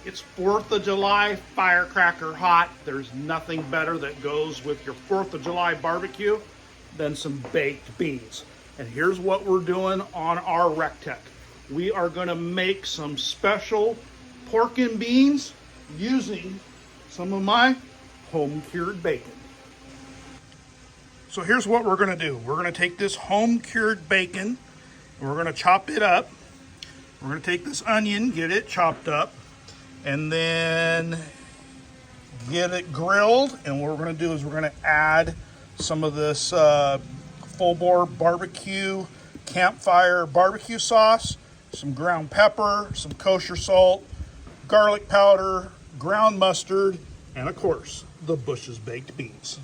It's 4th of July, firecracker hot. There's nothing better that goes with your 4th of July barbecue than some baked beans. And here's what we're doing on our RecTech. We are gonna make some special pork and beans using some of my home-cured bacon. So here's what we're gonna do. We're gonna take this home-cured bacon and we're gonna chop it up. We're gonna take this onion, get it chopped up, and then get it grilled. And what we're gonna do is we're gonna add some of this full bore barbecue campfire barbecue sauce, some ground pepper, some kosher salt, garlic powder, ground mustard, and of course, the Bush's baked beans.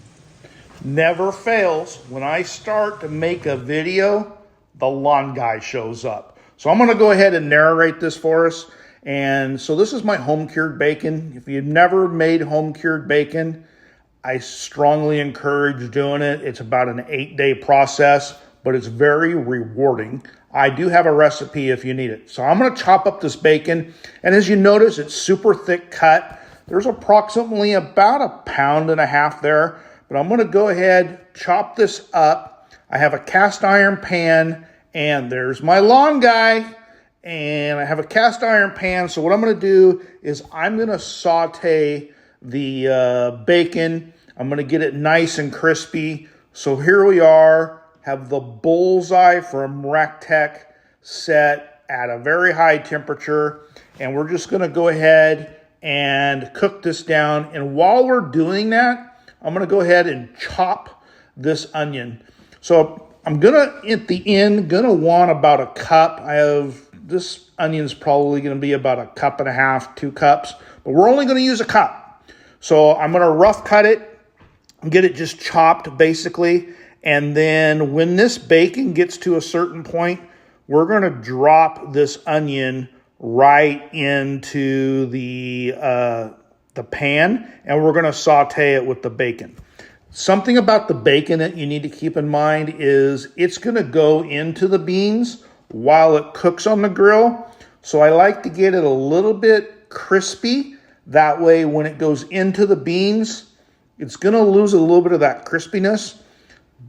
Never fails, when I start to make a video, the lawn guy shows up. So I'm gonna go ahead and narrate this for us. And so this is my home-cured bacon. If you've never made home-cured bacon, I strongly encourage doing it. It's about an 8-day process, but it's very rewarding. I do have a recipe if you need it. So I'm gonna chop up this bacon. And as you notice, it's super thick cut. There's approximately about 1.5 pounds there, but I'm gonna go ahead, chop this up. I have a cast iron pan, and there's my lawn guy, and I have a cast iron pan. So what I'm gonna do is I'm gonna saute the bacon. I'm gonna get it nice and crispy. So here we are, have the bullseye from RecTech set at a very high temperature. And we're just gonna go ahead and cook this down. And while we're doing that, I'm gonna go ahead and chop this onion. So I'm gonna, at the end, gonna want about a cup. This onion's probably gonna be about 1.5 cups, 2 cups, but we're only gonna use a cup. So I'm gonna rough cut it and get it just chopped basically. And then when this bacon gets to a certain point, we're gonna drop this onion right into the pan, and we're gonna saute it with the bacon. Something about the bacon that you need to keep in mind is it's gonna go into the beans while it cooks on the grill. So I like to get it a little bit crispy. That way when it goes into the beans, it's gonna lose a little bit of that crispiness,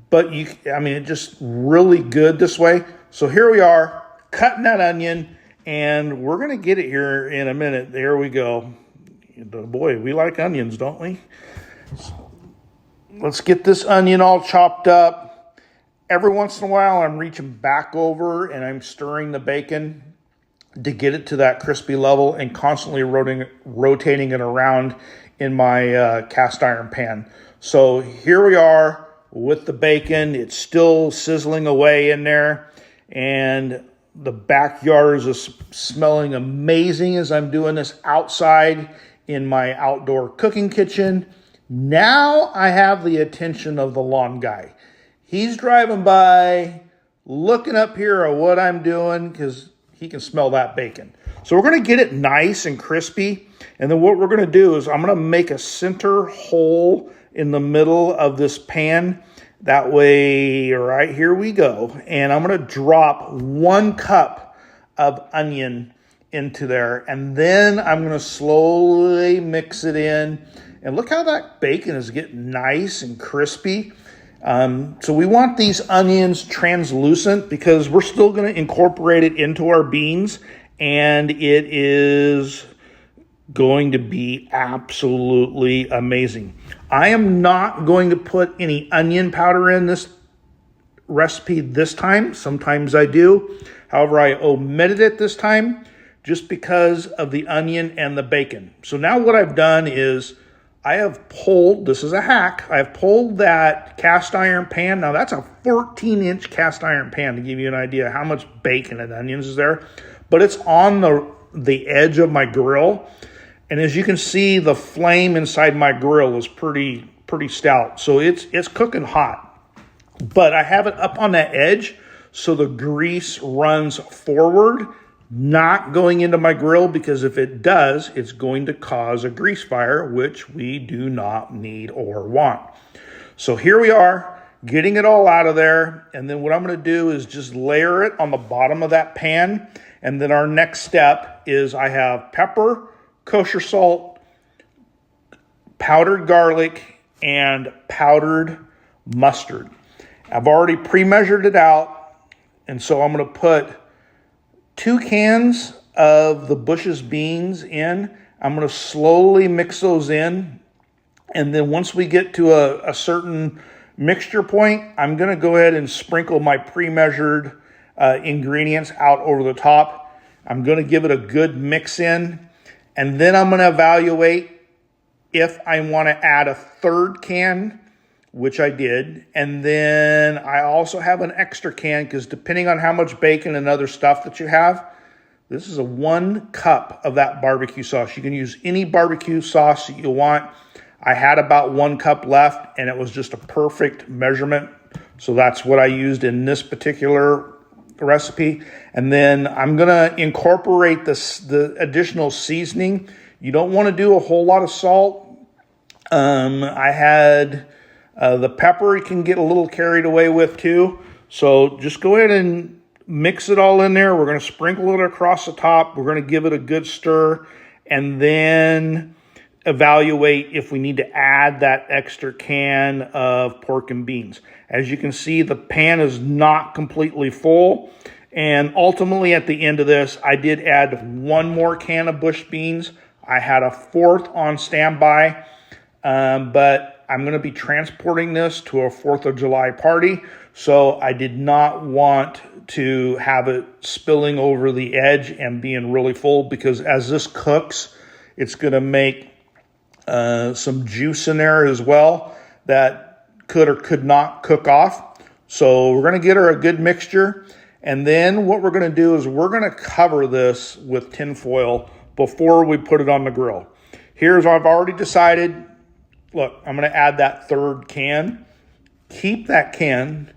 but it's just really good this way. So here we are, cutting that onion, and we're gonna get it here in a minute. There we go. Boy, we like onions, don't we? So let's get this onion all chopped up. Every once in a while, I'm reaching back over and I'm stirring the bacon to get it to that crispy level, and constantly rotating it around in my cast iron pan. So here we are with the bacon. It's still sizzling away in there, and the backyard is smelling amazing as I'm doing this outside in my outdoor cooking kitchen. Now I have the attention of the lawn guy. He's driving by, looking up here at what I'm doing, because he can smell that bacon. So we're gonna get it nice and crispy. And then what we're gonna do is I'm gonna make a center hole in the middle of this pan. That way, right here we go. And I'm gonna drop 1 cup of onion into there. And then I'm gonna slowly mix it in. And look how that bacon is getting nice and crispy. So we want these onions translucent because we're still gonna incorporate it into our beans. And it is going to be absolutely amazing. I am not going to put any onion powder in this recipe this time. Sometimes I do. However, I omitted it this time just because of the onion and the bacon. So now what I've done is I have pulled, this is a hack, I've pulled that cast iron pan. Now that's a 14-inch cast iron pan, to give you an idea how much bacon and onions is there. But it's on the edge of my grill. And as you can see, the flame inside my grill is pretty stout. So it's cooking hot. But I have it up on that edge so the grease runs forward, not going into my grill, because if it does, it's going to cause a grease fire, which we do not need or want. So here we are, getting it all out of there. And then what I'm going to do is just layer it on the bottom of that pan. And then our next step is I have pepper, kosher salt, powdered garlic, and powdered mustard. I've already pre-measured it out, and so I'm going to put 2 cans of the Bush's beans in. I'm going to slowly mix those in, and then once we get to a certain mixture point, I'm going to go ahead and sprinkle my pre-measured ingredients out over the top. I'm going to give it a good mix in, and then I'm going to evaluate if I want to add a 3rd can, which I did. And then I also have an extra can because depending on how much bacon and other stuff that you have, this is a 1 cup of that barbecue sauce. You can use any barbecue sauce that you want. I had about 1 cup left, and it was just a perfect measurement. So that's what I used in this particular recipe. And then I'm going to incorporate the additional seasoning. You don't want to do a whole lot of salt. I had the pepper you can get a little carried away with too. So just go ahead and mix it all in there. We're going to sprinkle it across the top. We're going to give it a good stir and then evaluate if we need to add that extra can of pork and beans. As you can see, the pan is not completely full. And ultimately at the end of this, I did add 1 more can of bush beans. I had a 4th on standby. But I'm going to be transporting this to a 4th of July party, so I did not want to have it spilling over the edge and being really full, because as this cooks, it's going to make some juice in there as well that could or could not cook off. So we're going to get her a good mixture, and then what we're going to do is we're going to cover this with tin foil before we put it on the grill. Here's what I've already decided. Look, I'm going to add that 3rd can. Keep that can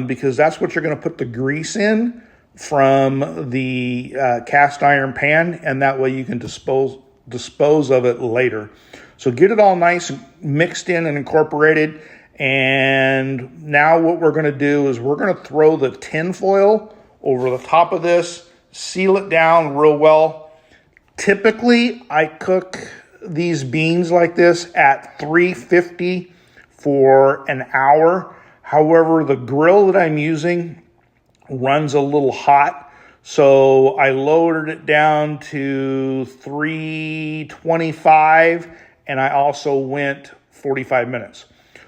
because that's what you're going to put the grease in from the cast iron pan, and that way you can dispose of it later. So get it all nice and mixed in and incorporated. And now what we're going to do is we're going to throw the tin foil over the top of this, seal it down real well. Typically, I cook these beans like this at 350 for an hour. However, the grill that I'm using runs a little hot, so I lowered it down to 325, and I also went 45 minutes.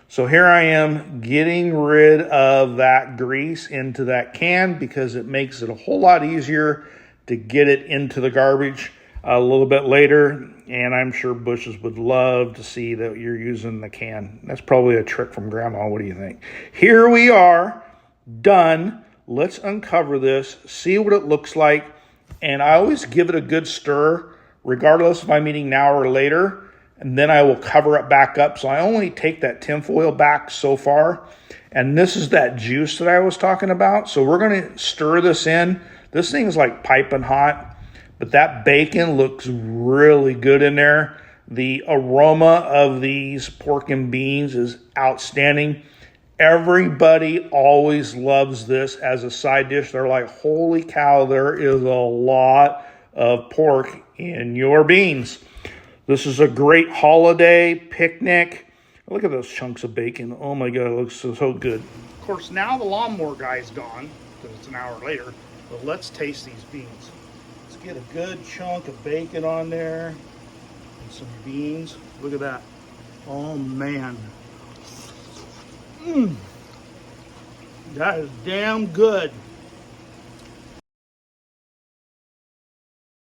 So here I am getting rid of that grease into that can because it makes it a whole lot easier to get it into the garbage a little bit later. And I'm sure Bush's would love to see that you're using the can. That's probably a trick from Grandma. What do you think? Here we are, done. Let's uncover this, see what it looks like. And I always give it a good stir, regardless if I'm eating now or later. And then I will cover it back up. So I only take that tinfoil back so far. And this is that juice that I was talking about. So we're going to stir this in. This thing is like piping hot. But that bacon looks really good in there. The aroma of these pork and beans is outstanding. Everybody always loves this as a side dish. They're like, holy cow, there is a lot of pork in your beans. This is a great holiday picnic. Look at those chunks of bacon. Oh my God, it looks so good. Of course, now the lawnmower guy's gone because it's an hour later. But let's taste these beans. Get a good chunk of bacon on there and some beans. Look at that. Oh man. That is damn good.